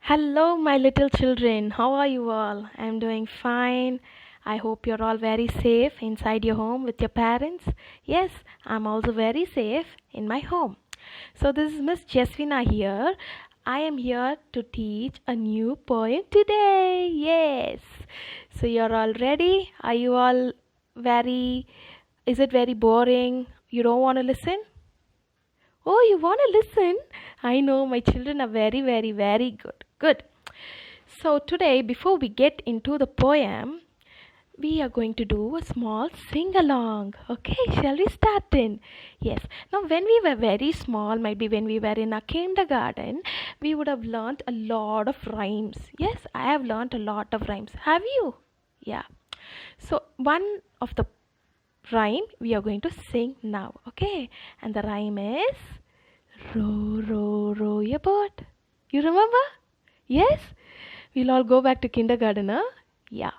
Hello, my little children. How are you all? I'm doing fine. I hope you're all very safe inside your home with your parents. Yes, I'm also very safe in my home. So, this is Miss Jesvina here. I am here to teach a new poem today. Yes. So, you're all ready? Are you all very. Is it very boring? You don't want to listen? Oh, you want to listen? I know my children are very, very, very good. Good. So, today, before we get into the poem, we are going to do a small sing along. Okay, shall we start then? Yes. Now, when we were very small, maybe when we were in a kindergarten, we would have learnt a lot of rhymes. Yes, I have learnt a lot of rhymes. Have you? Yeah. So, one of the rhyme we are going to sing now. Okay, and the rhyme is row, row, row your boat. You remember? Yes? We'll all go back to kindergarten, huh? Yeah.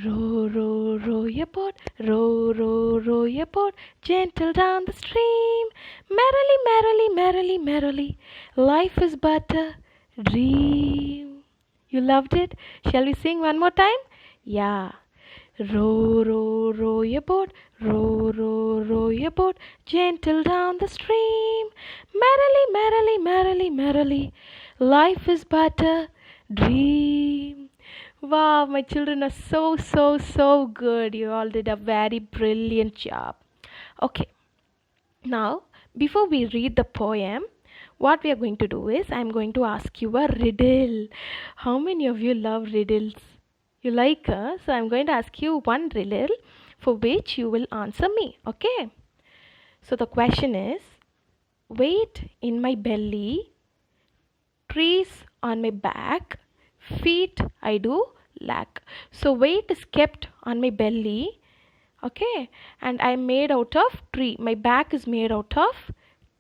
Row, row, row your boat, row, row, row your boat, gentle down the stream. Merrily, merrily, merrily, merrily, life is but a dream. You loved it? Shall we sing one more time? Yeah. Row, row, row your boat, row, row, row your boat, gentle down the stream. Merrily, merrily, merrily, merrily, life is but a dream. Wow, my children are so, so, so good. You all did a very brilliant job. Okay, now before we read the poem, what we are going to do is I'm going to ask you a riddle. How many of you love riddles? You like her? So I'm going to ask you one riddle for which you will answer me. Okay? So the question is, weight in my belly, trees on my back, feet I do lack. So weight is kept on my belly, okay, and I'm made out of tree. My back is made out of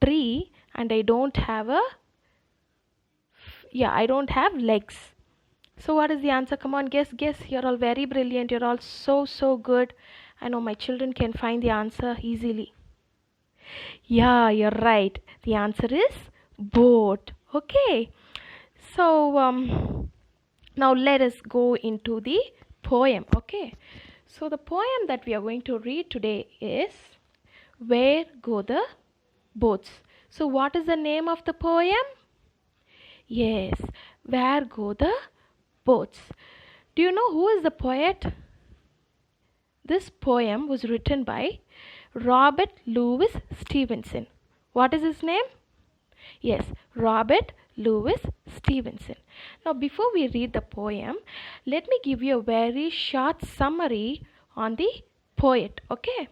tree, and I don't have legs. So what is the answer? Come on, guess. You're all very brilliant. You're all so, so good. I know my children can find the answer easily. Yeah, you're right. The answer is boat. Okay. So now let us go into the poem. Okay. So the poem that we are going to read today is Where Go the Boats. So what is the name of the poem? Yes, Where Go the Boats. Do you know who is the poet? This poem was written by Robert Louis Stevenson. What is his name? Yes, Robert Louis Stevenson. Now, before we read the poem, let me give you a very short summary on the poet. Okay.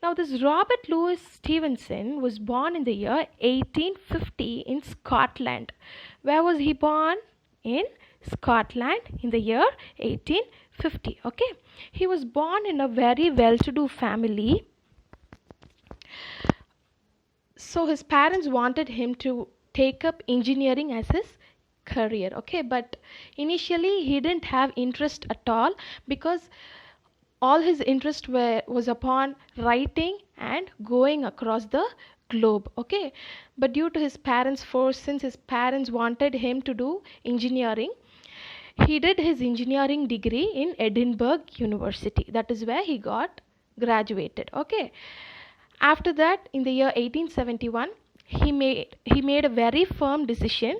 Now, this Robert Louis Stevenson was born in the year 1850 in Scotland. Where was he born? In Scotland in the year 1850. Okay. He was born in a very well to do family. So his parents wanted him to take up engineering as his career. Okay, but initially he didn't have interest at all because all his interest was upon writing and going across the globe. Okay, but due to his parents' force, since his parents wanted him to do engineering, he did his engineering degree in Edinburgh University. That is where he got graduated. Okay, after that, in the year 1871, he made a very firm decision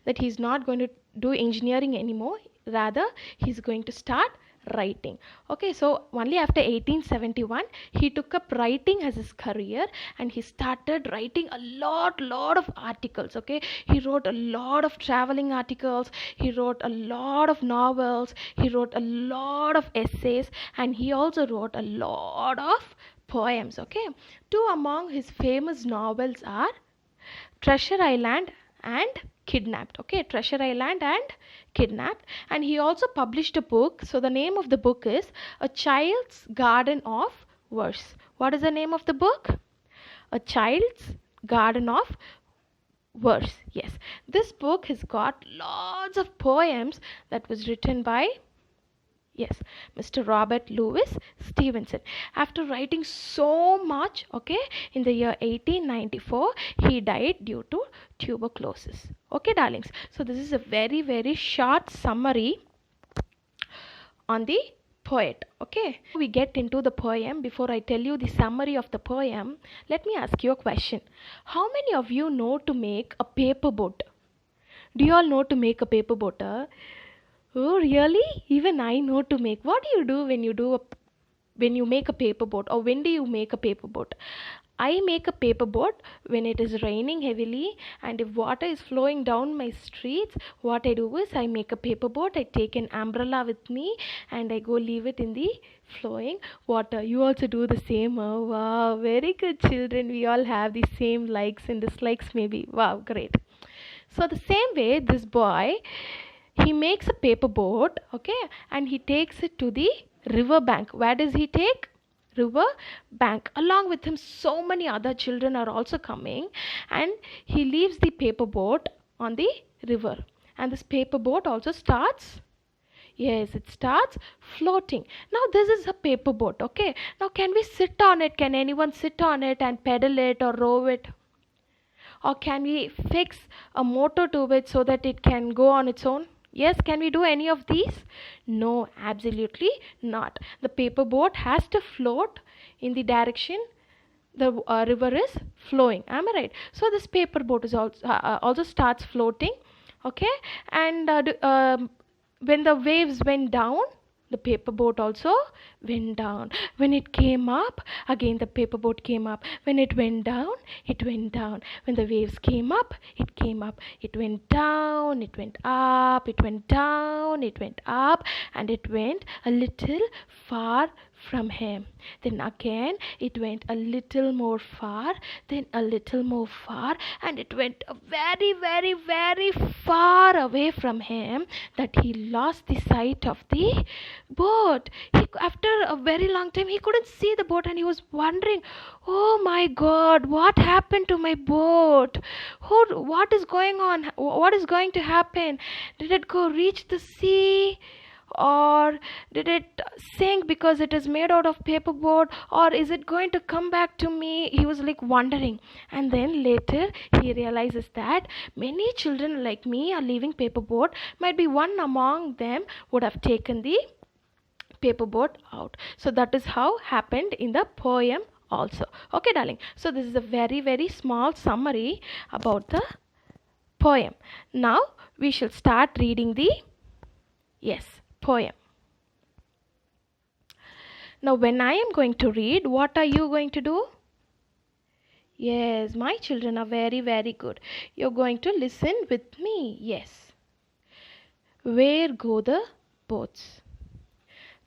that he's not going to do engineering anymore. Rather, he's going to start writing. Okay, so only after 1871 he took up writing as his career, and he started writing a lot of articles. Okay, he wrote a lot of traveling articles, he wrote a lot of novels, he wrote a lot of essays, and he also wrote a lot of poems. Okay, two among his famous novels are Treasure Island and Kidnapped. Okay, Treasure Island and Kidnapped. And he also published a book. So the name of the book is A Child's Garden of Verse. What is the name of the book? A Child's Garden of Verse. Yes, this book has got lots of poems that was written by Yes, Mr. Robert Louis Stevenson. After writing so much, okay, in the year 1894, he died due to tuberculosis. Okay, darlings. So this is a very, very short summary on the poet. Okay, we get into the poem. Before I tell you the summary of the poem, let me ask you a question. How many of you know to make a paper boat? Do you all know to make a paper boat? Oh, really? Even I know to make. What do you do when you make a paper boat, or when do you make a paper boat? I make a paper boat when it is raining heavily, and if water is flowing down my streets, what I do is I make a paper boat. I take an umbrella with me and I go leave it in the flowing water. You also do the same. Oh, wow, very good, children. We all have the same likes and dislikes, maybe. Wow, great. So the same way, this boy, he makes a paper boat, okay, and he takes it to the river bank. Where does he take? River bank. Along with him, so many other children are also coming, and he leaves the paper boat on the river. And this paper boat also starts, yes, it starts floating. Now this is a paper boat, okay. Now can we sit on it? Can anyone sit on it and pedal it or row it? Or can we fix a motor to it so that it can go on its own? Yes, can we do any of these? No, absolutely not. The paper boat has to float in the direction the river is flowing. Am I right? So this paper boat is also starts floating, okay. And when the waves went down, the paper boat also went down. When it came up, again the paper boat came up. When it went down, it went down. When the waves came up, it came up. It went down, it went up, it went down, it went up, and it went a little far from him. Then again it went a little more far, then a little more far, and it went very, very, very far away from him, that he lost the sight of the boat. After a very long time, he couldn't see the boat, and he was wondering, oh my God, what happened to my boat? What is going on? What is going to happen? Did it go reach the sea? Or did it sink because it is made out of paperboard? Or is it going to come back to me? He was like wondering. And then later he realizes that many children like me are leaving paperboard. Might be one among them would have taken the paperboard out. So that is how happened in the poem also. Okay, darling. So this is a very, very small summary about the poem. Now we shall start reading the, yes, poem. Now when I am going to read, what are you going to do? Yes, my children are very, very good. You're going to listen with me. Yes. Where go the boats?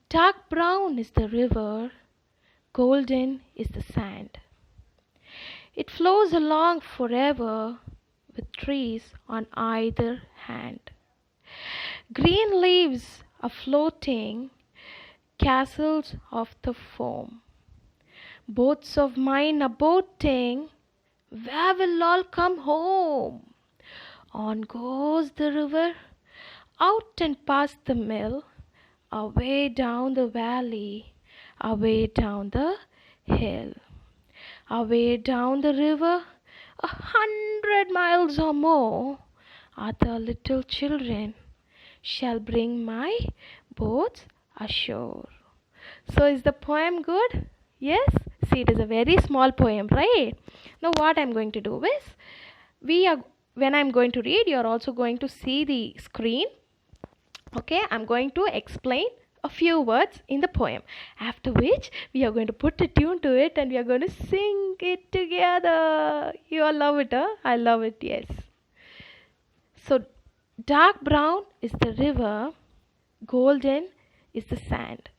Dark brown is the river, golden is the sand. It flows along forever with trees on either hand. Green leaves are floating, castles of the foam. Boats of mine are boating, where will all come home? On goes the river, out and past the mill, away down the valley, away down the hill. Away down the river, 100 miles or more, other little children shall bring my boats ashore. So is the poem good? Yes? See, it is a very small poem, right? Now what I'm going to do is, when I'm going to read, you're also going to see the screen. Okay, I'm going to explain a few words in the poem, after which we are going to put a tune to it and we are going to sing it together. You all love it, huh? I love it, yes. So dark brown is the river, golden is the sand.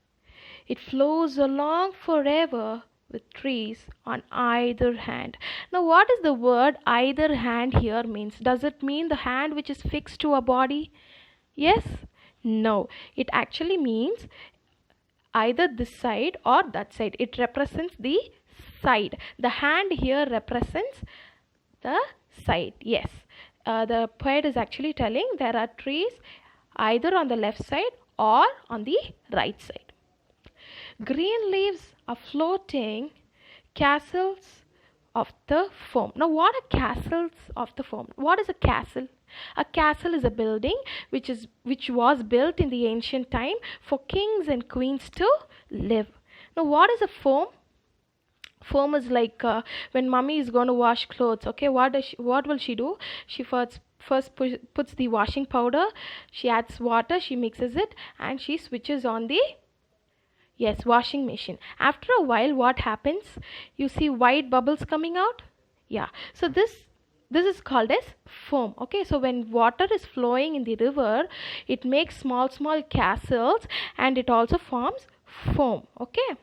It flows along forever with trees on either hand. Now what is the word either hand here means? Does it mean the hand which is fixed to a body? Yes? No. It actually means either this side or that side. It represents the side. The hand here represents the side. Yes. The poet is actually telling there are trees either on the left side or on the right side. Green leaves are floating castles of the foam. Now, what are castles of the foam? What is a castle? A castle is a building which was built in the ancient time for kings and queens to live. Now, what is a foam? Foam is like when mummy is going to wash clothes. Okay, what will she do? She first puts the washing powder. She adds water. She mixes it and she switches on the washing machine. After a while, what happens? You see white bubbles coming out. Yeah. So this is called as foam. Okay, so when water is flowing in the river, it makes small castles and it also forms foam. Okay,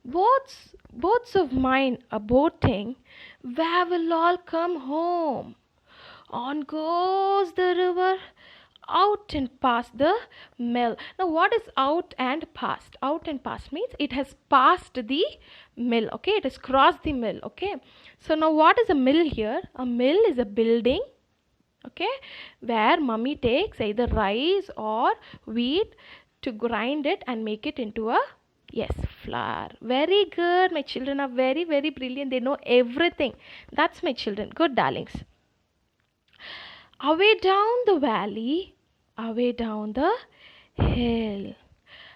boats of mine are boating, where will all come home? On goes the river, out and past the mill. Now, what is out and past? Out and past means it has passed the mill. Okay, it has crossed the mill. Okay, so now what is a mill here? A mill is a building, okay, where mummy takes either rice or wheat to grind it and make it into a flour. Very good. My children are very, very brilliant. They know everything. That's my children. Good darlings. Away down the valley, away down the hill,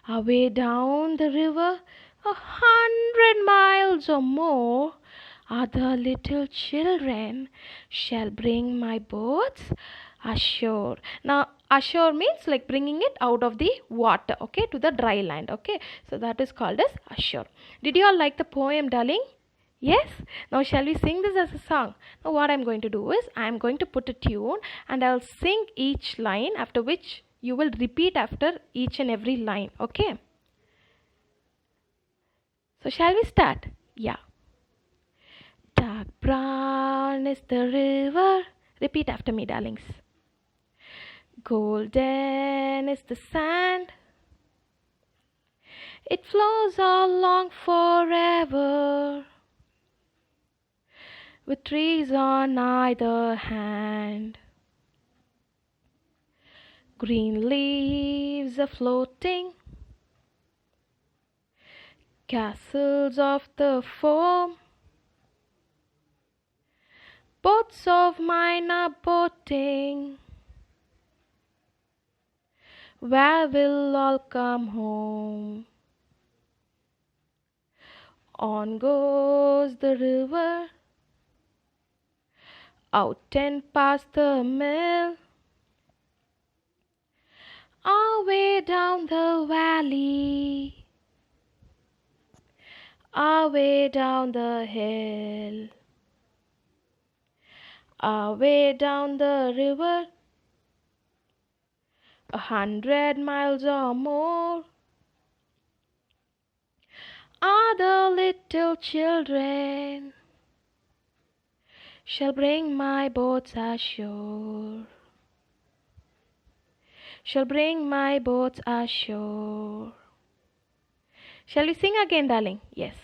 away down the river, 100 miles or more, other little children shall bring my boats ashore. Now, ashore means like bringing it out of the water, okay, to the dry land, okay. So that is called as ashore. Did you all like the poem, darling? Yes? Now shall we sing this as a song? Now what I'm going to do is I'm going to put a tune and I'll sing each line, after which you will repeat after each and every line. Okay? So shall we start? Yeah. Dark brown is the river. Repeat after me, darlings. Golden is the sand. It flows along forever, with trees on either hand. Green leaves are floating, castles of the foam. Boats of mine are boating, where will all come home? On goes the river, out and past the mill, away down the valley, away down the hill, away down the river, 100 miles or more, are the little children shall bring my boats ashore, shall bring my boats ashore. Shall we sing again, darling? Yes.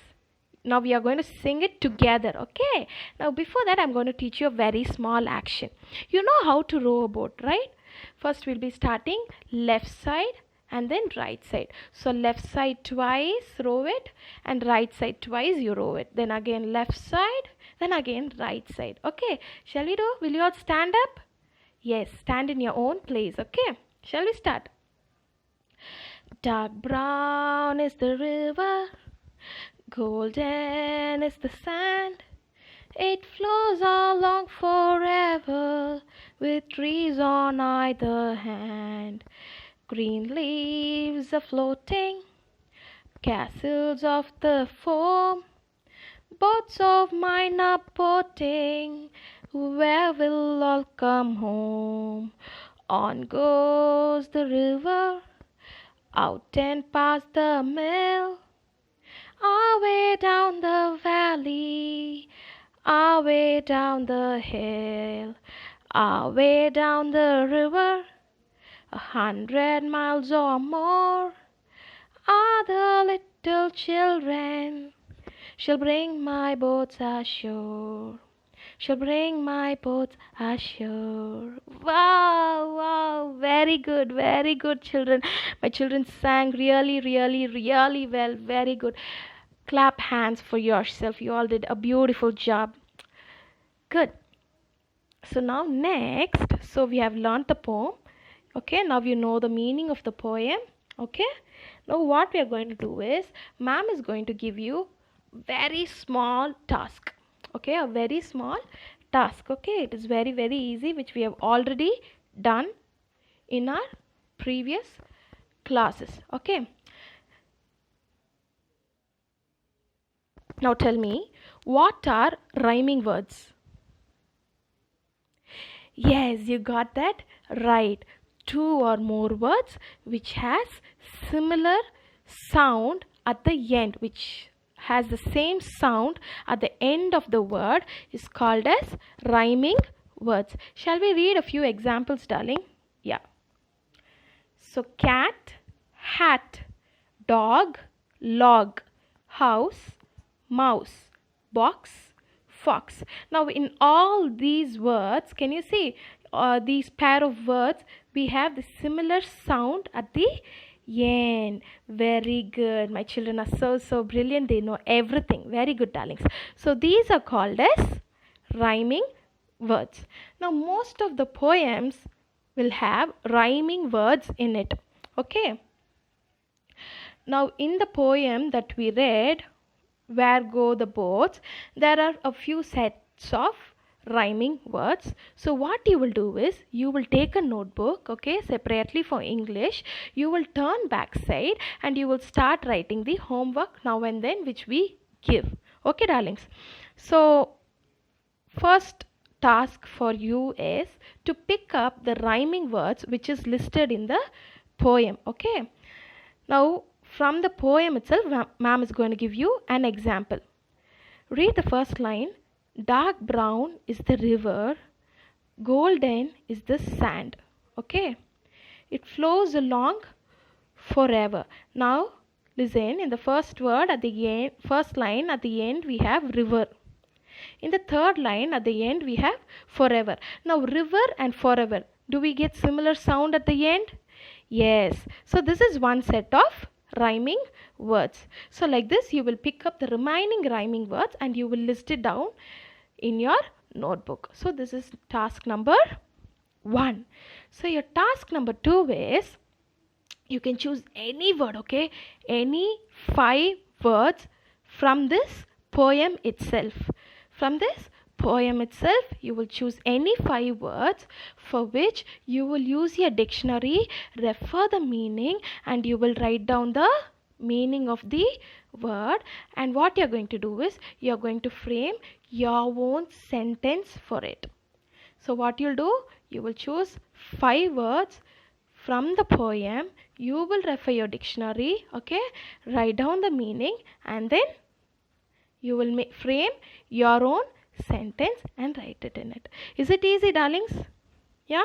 Now we are going to sing it together, okay? Now before that, I'm going to teach you a very small action. You know how to row a boat, right? First we'll be starting left side and then right side. So left side twice, row it, and right side twice, you row it. Then again left side, then again right side. Okay, shall we do? Will you all stand up? Yes, stand in your own place. Okay, shall we start? Dark brown is the river, golden is the sand. It flows along forever, with trees on either hand. Green leaves are floating, castles of the foam. Boats of mine are boating, where will all come home? On goes the river, out and past the mill, away down the valley, away down the hill, away down the river, 100 miles or more, are the little children shall bring my boats ashore, shall bring my boats ashore. Wow, wow, very very good, children. My children sang really, really, really well. Very good. Clap hands for yourself. You all did a beautiful job. Good. So now next, so we have learnt the poem. Okay, now you know the meaning of the poem. Okay, now what we are going to do is, ma'am is going to give you very small task. Okay, a very small task. Okay, it is very, very easy, which we have already done in our previous classes. Okay, now tell me, what are rhyming words? Yes, you got that right. Two or more words which has similar sound at the end, which has the same sound at the end of the word, is called as rhyming words. Shall we read a few examples, darling? Yeah. So cat, hat, dog, log, house, mouse, box, fox. Now in all these words, can you see these pair of words, we have the similar sound at the end. Very good. My children are so brilliant. They know everything. Very good, darlings. So these are called as rhyming words. Now most of the poems will have rhyming words in it. Okay. Now in the poem that we read, Where Go the Boats, there are a few sets of rhyming words. So what you will do is, you will take a notebook, okay, separately for English. You will turn back side and you will start writing the homework now and then which we give. Okay, darlings. So first task for you is to pick up the rhyming words which is listed in the poem. Okay. Now from the poem itself, ma'am is going to give you an example. Read the first line. Dark brown is the river, golden is the sand. Okay. It flows along forever. Now listen, in the first word at the end, first line at the end we have river. In the third line at the end we have forever. Now river and forever, do we get similar sound at the end? Yes. So this is one set of rhyming words. So like this you will pick up the remaining rhyming words and you will list it down in your notebook. So this is task number 1. So your task number 2 is, you can choose any word, okay, any 5 words from this poem itself. From this poem itself you will choose any 5 words for which you will use your dictionary, refer the meaning, and you will write down the meaning of the word. And what you're going to do is, you're going to frame your own sentence for it. So what you'll do, you will choose 5 words from the poem, you will refer your dictionary, okay, write down the meaning, and then you will frame your own sentence and write it in it. Is it easy, darlings? Yeah?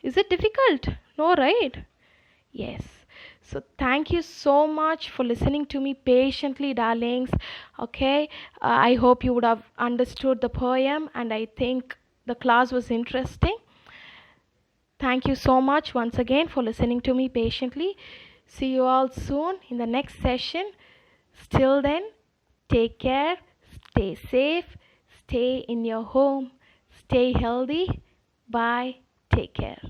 Is it difficult? No, right? Yes. So thank you so much for listening to me patiently, darlings. Okay, I hope you would have understood the poem, and I think the class was interesting. Thank you so much once again for listening to me patiently. See you all soon in the next session. Till then, take care, stay safe, stay in your home, stay healthy. Bye. Take care.